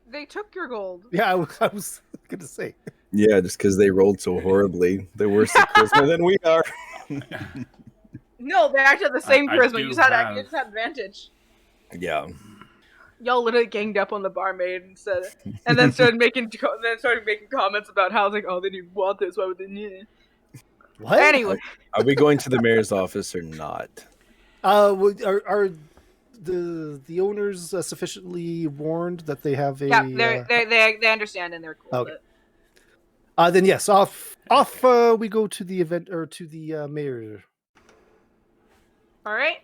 They took your gold. Yeah, I was gonna say. Yeah, just because they rolled so horribly. They're worse at charisma than we are. No, they actually had the same charisma. You just had advantage. Yeah. Y'all literally ganged up on the barmaid and then started making comments about how they didn't want this. Why would they need it? What? Anyway, are we going to the mayor's office or not? Are the owners sufficiently warned that they have a? Yeah, they understand and they're cool with it. Then yes, off we go to the event or to the mayor. All right,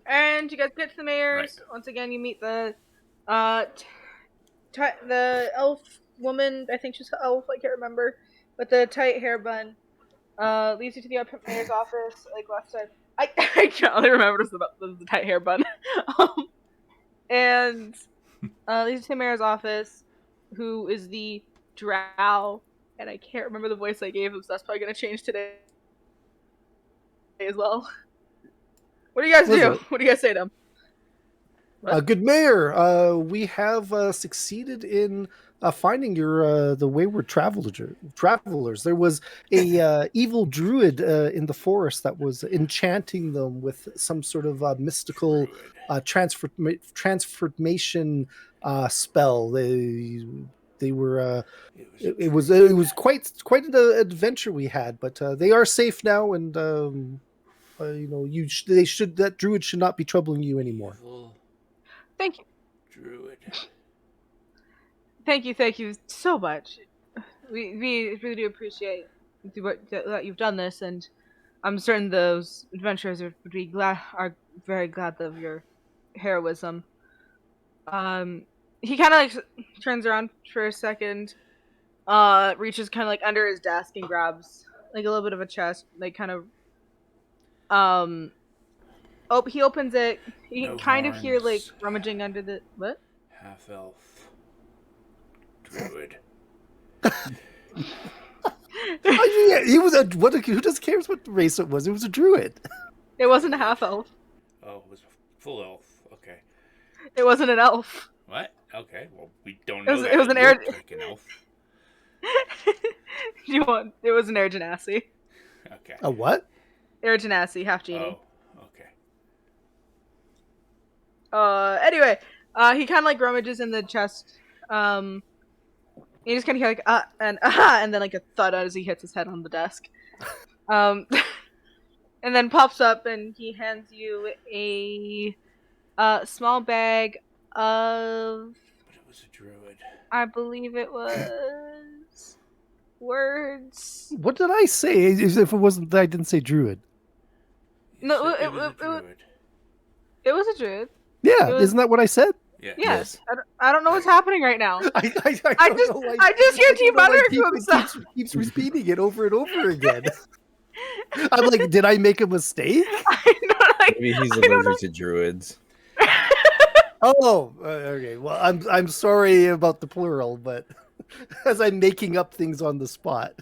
and you guys get to the mayor's. Right. Once again, you meet the elf woman. I think she's an elf. I can't remember, but the tight hair bun leads you to the mayor's office. Like last time, I can't really remember the tight hair bun. And leads you to the mayor's office, who is the drow, and I can't remember the voice I gave him, so that's probably gonna change today as well. What do you guys do? What do you guys say to him? Good mayor, we have succeeded in finding your the wayward travelers. There was a evil druid in the forest that was enchanting them with some sort of mystical transformation spell. They were it was quite an adventure we had, but they are safe now, and that druid should not be troubling you anymore. Thank you, druid. Thank you so much. We really do appreciate that you've done this, and I'm certain those adventurers are very glad of your heroism. He kind of like turns around for a second, reaches kind of like under his desk and grabs like a little bit of a chest, like kind of he opens it. You can kind of hear like rummaging under the what? Half elf druid. He was a what? Who just cares what race it was? It was a druid. It wasn't a half elf. Oh, it was a full elf. Okay. It wasn't an elf. What? Okay. Well, we don't know. It was an air. Like an elf. It was an air genasi. Okay. A what? Air genasi, half genie. Oh. Okay. Anyway, he kind of like rummages in the chest. He just kind of hear like and then like a thud as he hits his head on the desk. And then pops up and he hands you a small bag of. But it was a druid. I believe it was words. What did I say? If it wasn't that I didn't say druid. No, it was a druid. Yeah, isn't that what I said? Yeah. Yes. I don't know what's happening right now. I just hear T muttering to himself. Keeps repeating it over and over again. I'm like, did I make a mistake? Maybe he's allergic to druids. Okay. Well, I'm sorry about the plural, but as I'm making up things on the spot,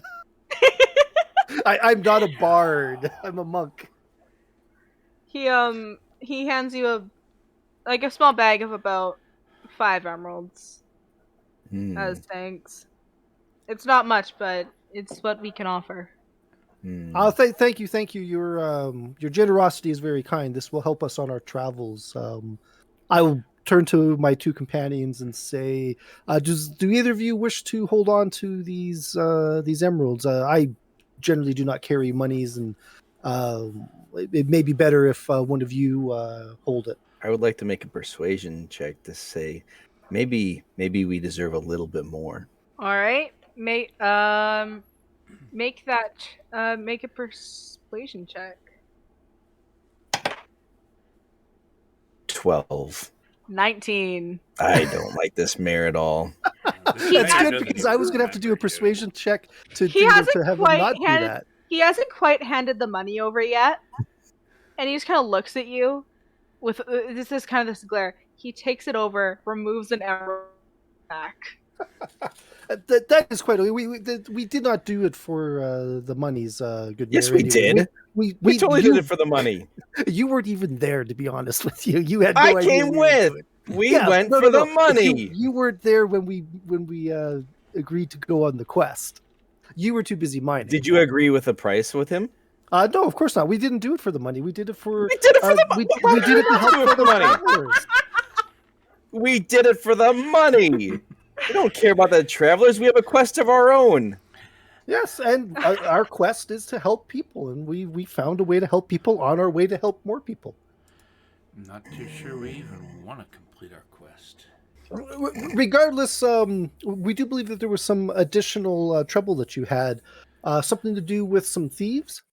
I'm not a bard. I'm a monk. He hands you a small bag of about 5 emeralds as thanks. It's not much, but it's what we can offer. Thank you. Your generosity is very kind. This will help us on our travels. I will turn to my 2 companions and say, do either of you wish to hold on to these emeralds? I generally do not carry monies, and it may be better if one of you hold it. I would like to make a persuasion check to say maybe we deserve a little bit more. All right, make a persuasion check. 12. 19. I don't like this mayor at all. It's good because I was going to have to do a persuasion check to have him not do that. He hasn't quite handed the money over yet, and he just kind of looks at you with this glare. He takes it over, removes an emerald back. That is quite. We did not do it for the monies. Good. Yes, we did. We totally did it for the money. You weren't even there, to be honest with you. You had. No I idea came with. We went for the money. You weren't there when we agreed to go on the quest. You were too busy mining. Did you agree with the price with him? No, of course not. We didn't do it for the money. We did it for. We did it for the we money. did it to help for the money. We did it for the money. We don't care about the travelers. We have a quest of our own. Yes, and our quest is to help people, and we found a way to help people on our way to help more people. I'm not too sure we even want to complete our quest. Regardless, we do believe that there was some additional trouble that you had, something to do with some thieves.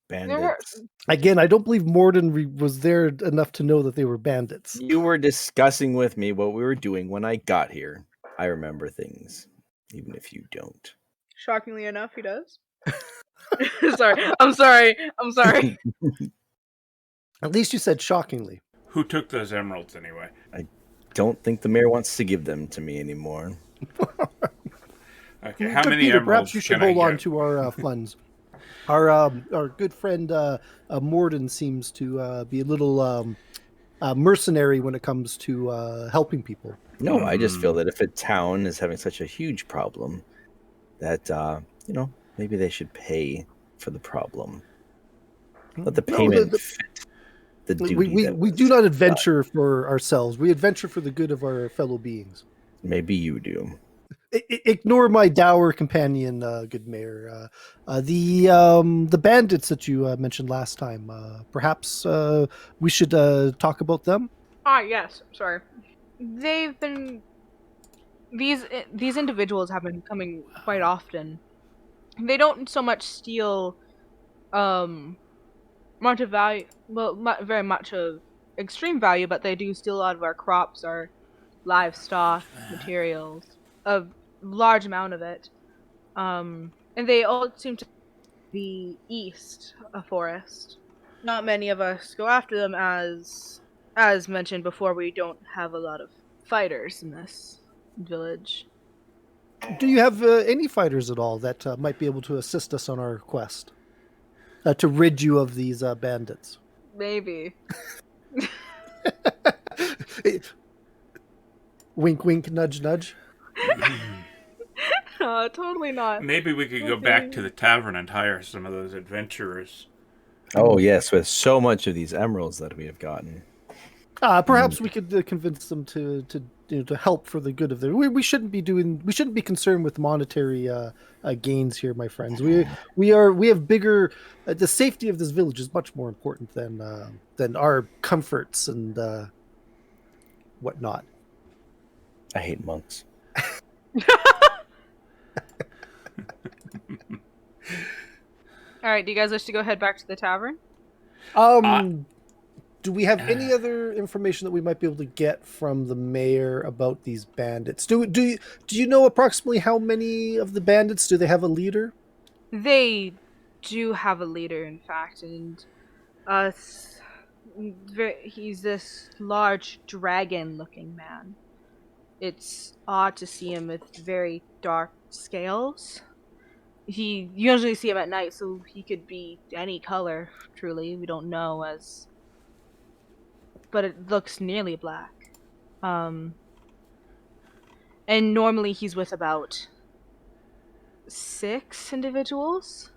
Bandits. Again, I don't believe Morden was there enough to know that they were bandits. You were discussing with me what we were doing when I got here. I remember things, even if you don't. Shockingly enough, he does. I'm sorry. At least you said shockingly. Who took those emeralds anyway? I don't think the mayor wants to give them to me anymore. Okay, how Good many Peter, emeralds perhaps you should can I hold on get? to our funds. Our good friend Morden seems to be a little mercenary when it comes to helping people. No, I just feel that if a town is having such a huge problem, that maybe they should pay for the problem. Let the payment fit the duty. We do not adventure for ourselves. We adventure for the good of our fellow beings. Maybe you do. Ignore my dour companion, good mayor. The bandits that you mentioned last time. Perhaps we should talk about them. Yes. Sorry. They've been these individuals have been coming quite often. They don't so much steal much of value, very much of extreme value, but they do steal a lot of our crops, our livestock, materials, a large amount of it. And they all seem to be east of forest. Not many of us go after them, as mentioned before. We don't have a lot of fighters in this village. Do you have any fighters at all that might be able to assist us on our quest to rid you of these bandits? Maybe. Wink, wink, nudge, nudge. Totally not. Maybe we could go back to the tavern and hire some of those adventurers. Oh yes, with so much of these emeralds that we have gotten. Perhaps we could convince them to help for the good of their. We shouldn't be concerned with monetary gains here, my friends. We have bigger. The safety of this village is much more important than our comforts and whatnot. I hate monks. All right. Do you guys wish to go head back to the tavern? Do we have any other information that we might be able to get from the mayor about these bandits? Do you know approximately how many of the bandits? Do they have a leader? They do have a leader, in fact, and he's this large dragon-looking man. It's odd to see him with very dark scales. You usually see him at night, so he could be any color, truly. We don't know, but it looks nearly black. And normally he's with about 6 individuals.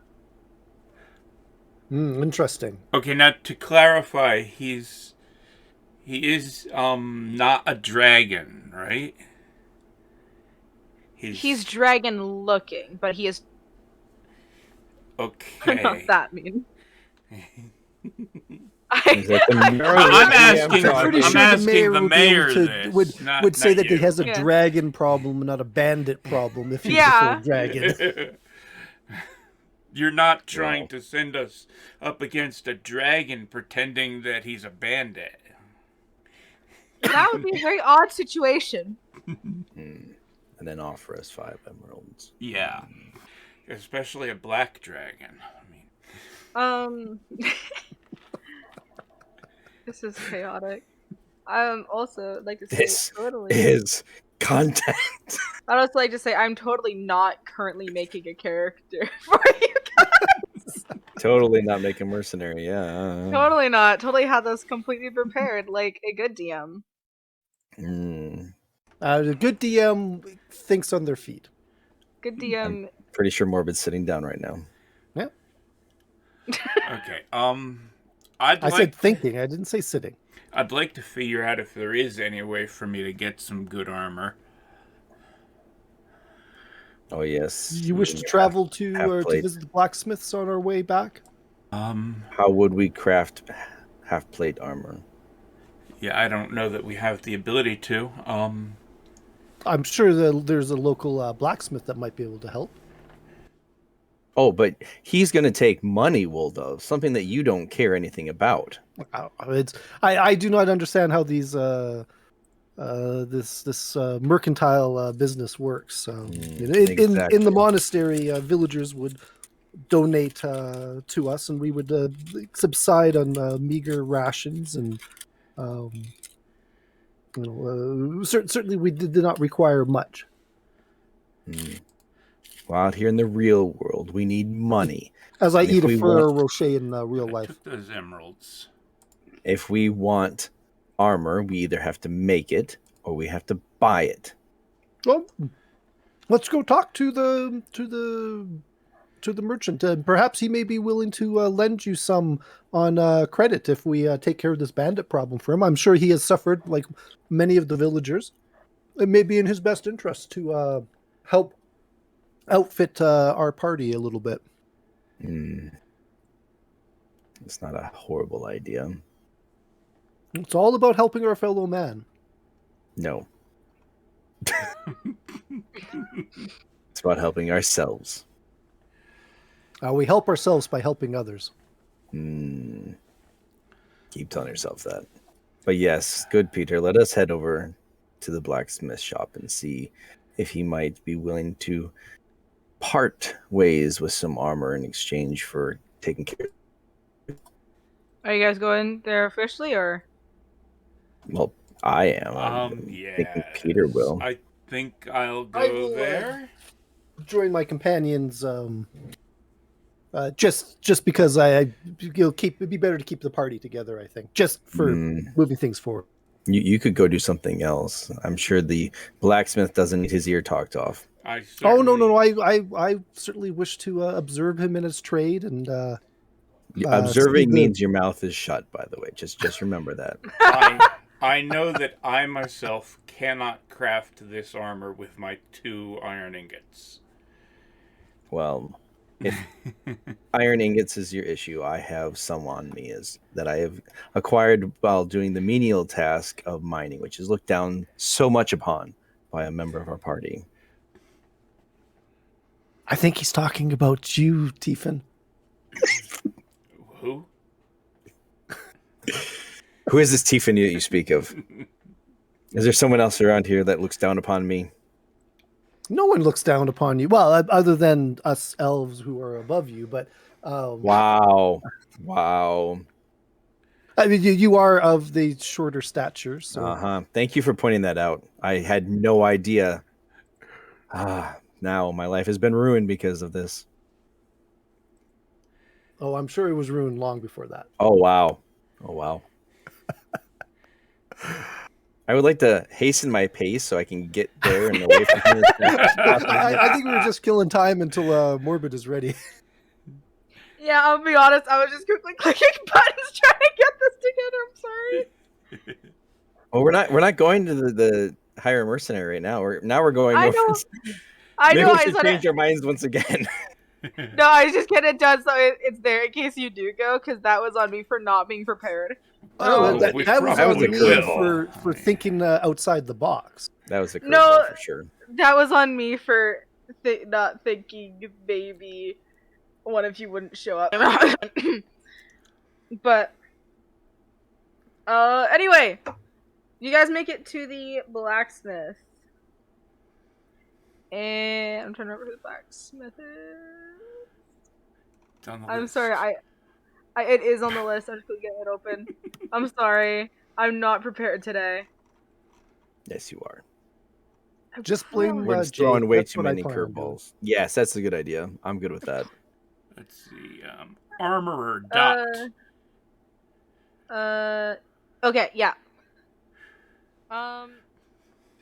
Interesting. Okay, now to clarify, he is not a dragon, right? He's dragon looking, but he is okay. not that mean. Is that the mayor? I'm asking. I'm pretty I'm sure asking the the mayor mayor this, would say not that he you. has a Yeah. dragon problem and not a bandit problem if he's Yeah. a full dragon. You're not trying to send us up against a dragon pretending that he's a bandit. That would be a very odd situation. And then offer us 5 emeralds. Yeah. Especially a black dragon. I mean, This is chaotic. Also like to say This totally. is content. I'd also like to say I'm totally not currently making a character for you guys. Totally not making mercenary. Yeah. Totally not. Totally had this completely prepared, like a good DM. Mm, A good DM thinks on their feet. Good DM. pretty sure Morbid's sitting down right now. Yeah, Okay. I'd I said like thinking. I didn't say sitting. I'd like to figure out if there is any way for me to get some good armor. Oh yes. You wish and to your travel half to plate. visit the blacksmiths on our way back? How would we craft half plate armor? Yeah, I don't know that we have the ability to. I'm sure that there's a local blacksmith that might be able to help. Oh, but he's going to take money, Woldov, something that you don't care anything about. I do not understand how these this mercantile business works. So in the Exactly. monastery, villagers would donate to us, and we would subside on meager rations, and certainly we did not require much. Well, out here in the real world, we need money. As I And eat a Ferrero Rocher in real I life. took those emeralds. If we want armor, we either have to make it or we have to buy it. Well, let's go talk to the merchant. Perhaps he may be willing to lend you some on credit if we take care of this bandit problem for him. I'm sure he has suffered like many of the villagers. It may be in his best interest to help outfit our party a little bit. It's not a horrible idea. It's all about helping our fellow man. No. It's about helping ourselves. We help ourselves by helping others. Keep telling yourself that. But yes, good Peter. Let us head over to the blacksmith shop and see if he might be willing to part ways with some armor in exchange for taking care. Are you guys going there officially, or? Well, I am. I'm Yeah. thinking Peter will. I think I'll I go will, there. Join my companions. Just because it'd be better to keep the party together. I think just for moving things forward. You could go do something else. I'm sure the blacksmith doesn't need his ear talked off. Oh no! I certainly wish to observe him in his trade and. Observing means your mouth is shut. By the way, just remember that. I know that I myself cannot craft this armor with my 2 iron ingots. Well, if iron ingots is your issue, I have some on me that I have acquired while doing the menial task of mining, which is looked down so much upon by a member of our party. I think he's talking about you, Tiefin. Who? Who is this Tiffany that you speak of? Is there someone else around here that looks down upon me? No one looks down upon you. Well, other than us elves who are above you, but Wow. I mean, you are of the shorter stature. So. Thank you for pointing that out. I had no idea. Now my life has been ruined because of this. Oh, I'm sure it was ruined long before that. Oh wow. I would like to hasten my pace so I can get there and away from here. I think we were just killing time until Morbid is ready. Yeah, I'll be honest. I was just quickly clicking buttons trying to get this together. I'm sorry. Well, we're not going to the higher mercenary right now. We're going. I know. I Maybe know. we I should change our minds once again. No, I just get it done so it's there in case you do go, because that was on me for not being prepared. That was on me curveball. for thinking outside the box. That was a curveball for sure. That was on me for not thinking maybe one of you wouldn't show up. But anyway, you guys make it to the blacksmith. And I'm trying to remember who the blacksmith is. I'm sorry, it is on the list. I just couldn't get it open. I'm sorry. I'm not prepared today. Yes, you are. Just blame We're just throwing way too many curveballs. Yes, that's a good idea. I'm good with that. Let's see. Armorer Dot. Okay, yeah.